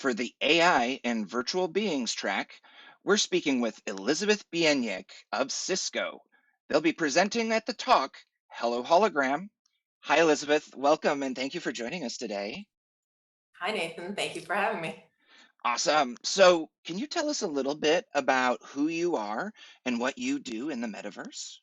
For the AI and virtual beings track, we're speaking with Elizabeth Bieniek of Cisco. They'll be presenting at the talk, Hello Hologram. Hi, Elizabeth. Welcome and thank you for joining us today. Hi, Nathan. Thank you for having me. Awesome. So, can you tell us a little bit about who you are and what you do in the metaverse?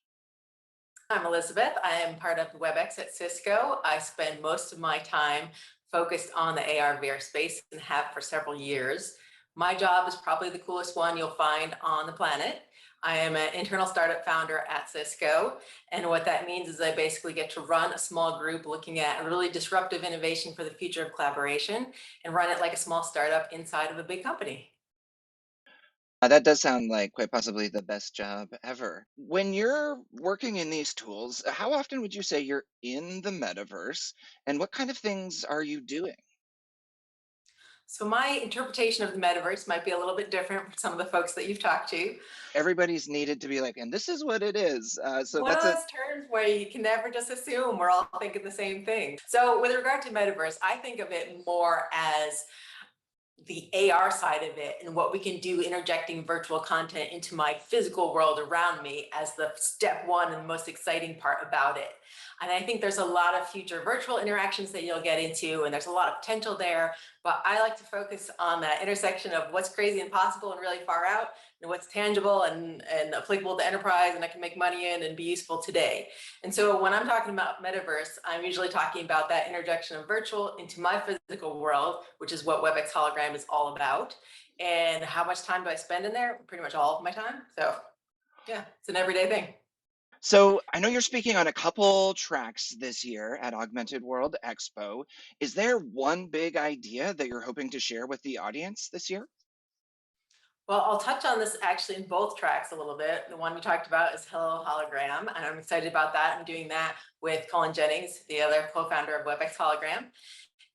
I'm Elizabeth. I am part of WebEx at Cisco. I spend most of my time focused on the AR VR space and have for several years. My job is probably the coolest one you'll find on the planet. I am an internal startup founder at Cisco. And what that means is I basically get to run a small group looking at really disruptive innovation for the future of collaboration and run it like a small startup inside of a big company. That does sound like quite possibly the best job ever. When you're working in these tools, how often would you say you're in the metaverse and what kind of things are you doing? So my interpretation of the metaverse might be a little bit different from some of the folks that you've talked to. Everybody's needed to be like, and this is what it is. So One of that's a those terms where you can never just assume we're all thinking the same thing. So with regard to metaverse, I think of it more as the AR side of it and what we can do interjecting virtual content into my physical world around me as the step one and the most exciting part about it. And I think there's a lot of future virtual interactions that you'll get into, and there's a lot of potential there. But I like to focus on that intersection of what's crazy and possible and really far out, and what's tangible and applicable to enterprise, and I can make money in and be useful today. And so when I'm talking about metaverse, I'm usually talking about that interjection of virtual into my physical world, which is what WebEx Hologram is all about. And how much time do I spend in there? Pretty much all of my time. So yeah, it's an everyday thing. so I know you're speaking on a couple tracks this year at Augmented World Expo. Is there one big idea that you're hoping to share with the audience this year? Well, I'll touch on this actually in both tracks a little bit. The one you talked about is Hello Hologram, and I'm excited about that. I'm doing that with Colin Jennings, the other co-founder of WebEx Hologram.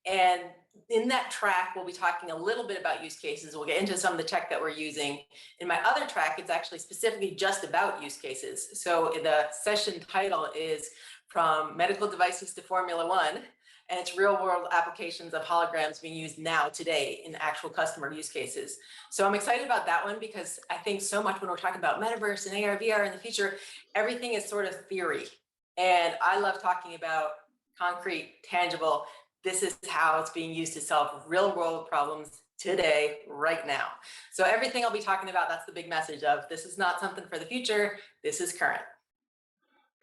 And in that track, we'll be talking a little bit about use cases. We'll get into some of the tech that we're using. In my other track, it's actually specifically just about use cases. So the session title is From Medical Devices to Formula One, and it's real world applications of holograms being used now today in actual customer use cases. So I'm excited about that one because I think so much when we're talking about metaverse and AR, VR in the future, everything is sort of theory. And I love talking about concrete, tangible, this is how it's being used to solve real world problems today, right now. So everything I'll be talking about, that's the big message of this is not something for the future, this is current.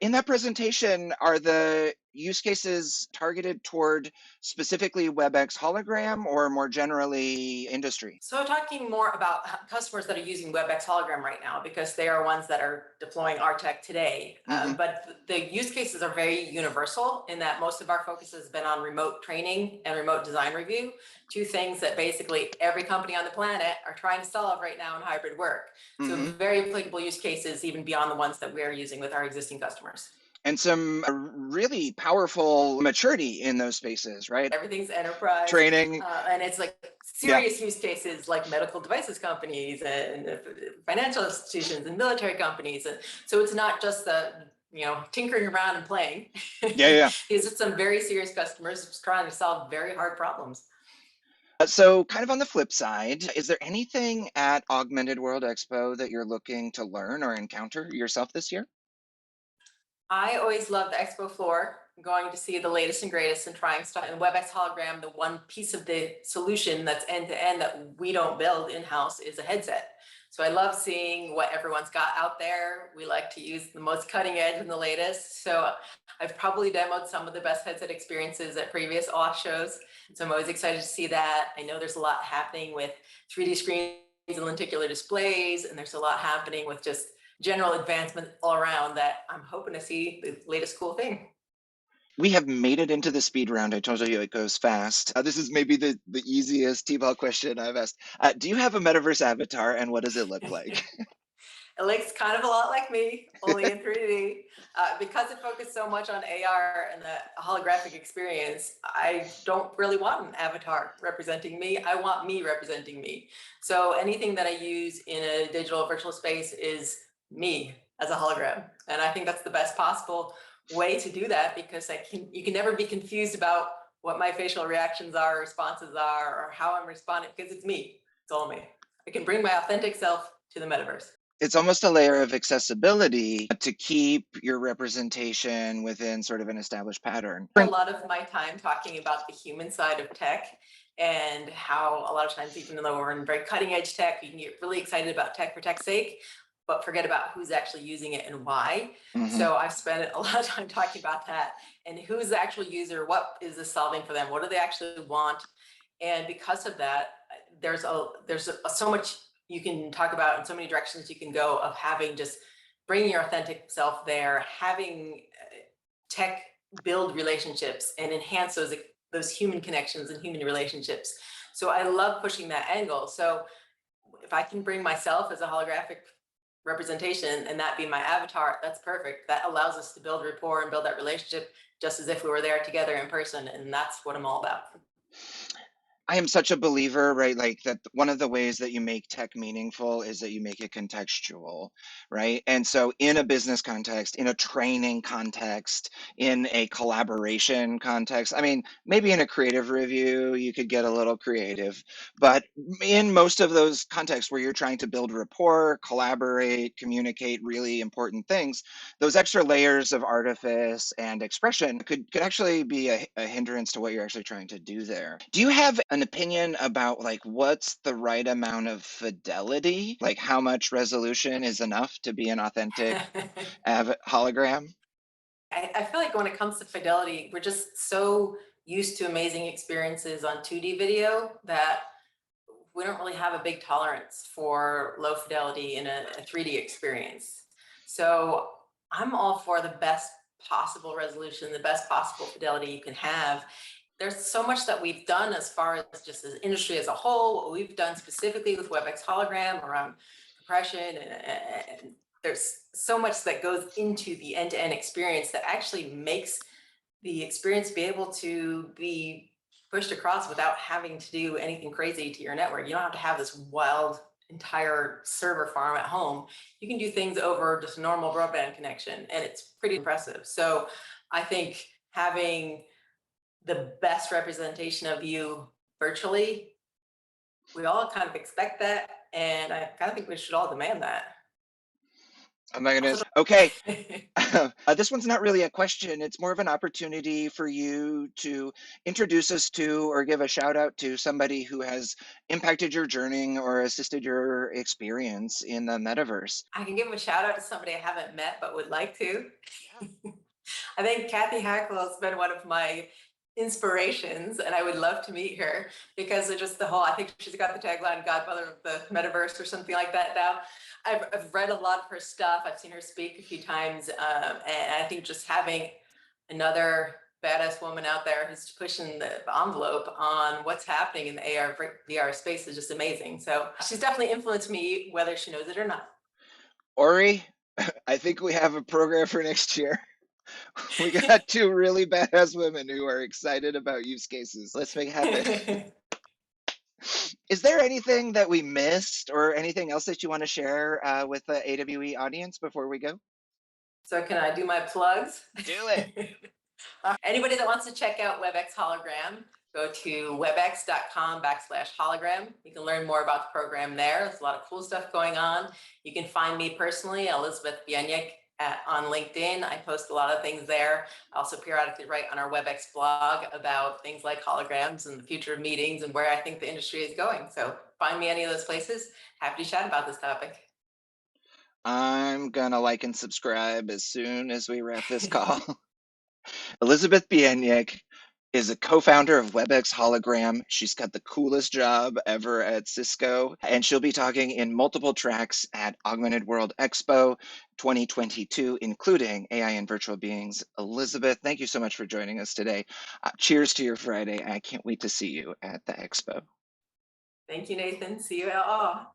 In that presentation, are the use cases targeted toward specifically WebEx hologram or more generally industry? So talking more about customers that are using WebEx Hologram right now, because they are ones that are deploying our tech today. Hmm. But the use cases are very universal in that most of our focus has been on remote training and remote design review, two things that basically every company on the planet are trying to solve right now in hybrid work. So Hmm. very applicable use cases, even beyond the ones that we are using with our existing customers. And some really powerful maturity in those spaces, right? Everything's enterprise, Training. and it's like Yeah. serious use cases like medical devices companies and financial institutions and military companies, and so it's not just the tinkering around and playing. Yeah. Yeah. These are some very serious customers trying to solve very hard problems. So, kind of on the flip side, is there anything at Augmented World Expo that you're looking to learn or encounter yourself this year? I always love the expo floor, going to see the latest and greatest and trying stuff. And WebEx Hologram, the one piece of the solution that's end to end that we don't build in house is a headset. So I love seeing what everyone's got out there. We like to use the most cutting edge and the latest. So I've probably demoed some of the best headset experiences at previous auth shows. So I'm always excited to see that. I know there's a lot happening with 3D screens and lenticular displays, and there's a lot happening with just general advancement all around that I'm hoping to see the latest cool thing. We have made it into the speed round. I told you it goes fast. This is maybe the easiest T-ball question I've asked. Do you have a metaverse avatar, and what does it look like? It looks kind of a lot like me, only in 3D. Because it focused so much on AR and the holographic experience, I don't really want an avatar representing me. I want me representing me. So anything that I use in a digital virtual space is me as a hologram. And I think that's the best possible way to do that because you can never be confused about what my facial reactions are, responses are, or how I'm responding, because it's me. It's all me. I can bring my authentic self to the metaverse. It's almost a layer of accessibility to keep your representation within sort of an established pattern. A lot of my time talking about the human side of tech and how a lot of times, even though we're in very cutting edge tech, you can get really excited about tech for tech's sake, but forget about who's actually using it and why. Mhm. So I've spent a lot of time talking about that and who's the actual user, what is this solving for them, what do they actually want, and because of that, so much you can talk about and so many directions you can go of having just bringing your authentic self there, having tech build relationships and enhance those human connections and human relationships. So I love pushing that angle. So if I can bring myself as a holographic representation and that be my avatar, that's perfect. That allows us to build rapport and build that relationship just as if we were there together in person. And that's what I'm all about. I am such a believer, right? Like that one of the ways that you make tech meaningful is that you make it contextual, right? And so in a business context, in a training context, in a collaboration context, I mean, maybe in a creative review, you could get a little creative, but in most of those contexts where you're trying to build rapport, collaborate, communicate really important things, those extra layers of artifice and expression could actually be a hindrance to what you're actually trying to do there. Do you have an opinion about like what's the right amount of fidelity? Like how much resolution is enough to be an authentic hologram? I feel like when it comes to fidelity, we're just so used to amazing experiences on 2D video that we don't really have a big tolerance for low fidelity in a 3D experience. So I'm all for the best possible resolution, the best possible fidelity you can have. There's so much that we've done as far as just as industry as a whole, what we've done specifically with WebEx hologram around compression and there's so much that goes into the end-to-end experience that actually makes the experience be able to be pushed across without having to do anything crazy to your network. You don't have to have this wild entire server farm at home. You can do things over just a normal broadband connection, and it's pretty impressive. So I think having the best representation of you virtually, we all kind of expect that, and I kind of think we should all demand that. Oh my Also, goodness. Okay. This one's not really a question. It's more of an opportunity for you to introduce us to or give a shout out to somebody who has impacted your journey or assisted your experience in the metaverse. I can give a shout out to somebody I haven't met but would like to. Yeah. I think Kathy Hackle has been one of my inspirations, and I would love to meet her because of just the whole. I think she's got the tagline "Godmother of the Metaverse" or something like that. Now, I've read a lot of her stuff. I've seen her speak a few times, and I think just having another badass woman out there who's pushing the envelope on what's happening in the AR VR space is just amazing. So she's definitely influenced me, whether she knows it or not. Ori, I think we have a program for next year. We got two really badass women who are excited about use cases. Let's make it happen. Is there anything that we missed or anything else that you want to share with the AWE audience before we go? So can I do my plugs? Do it. Anybody that wants to check out WebEx Hologram, go to webex.com/hologram. You can learn more about the program there. There's a lot of cool stuff going on. You can find me personally, Elizabeth Bieniek, on LinkedIn. I post a lot of things there. I also periodically write on our WebEx blog about things like holograms and the future of meetings and where I think the industry is going. So find me any of those places. Happy to chat about this topic. I'm gonna like and subscribe as soon as we wrap this call. Elizabeth Bieniek is a co-founder of WebEx Hologram. She's got the coolest job ever at Cisco, and she'll be talking in multiple tracks at Augmented World Expo 2022, including AI and virtual beings. Elizabeth, thank you so much for joining us today. Cheers to your Friday. I can't wait to see you at the expo. Thank you, Nathan. See you all.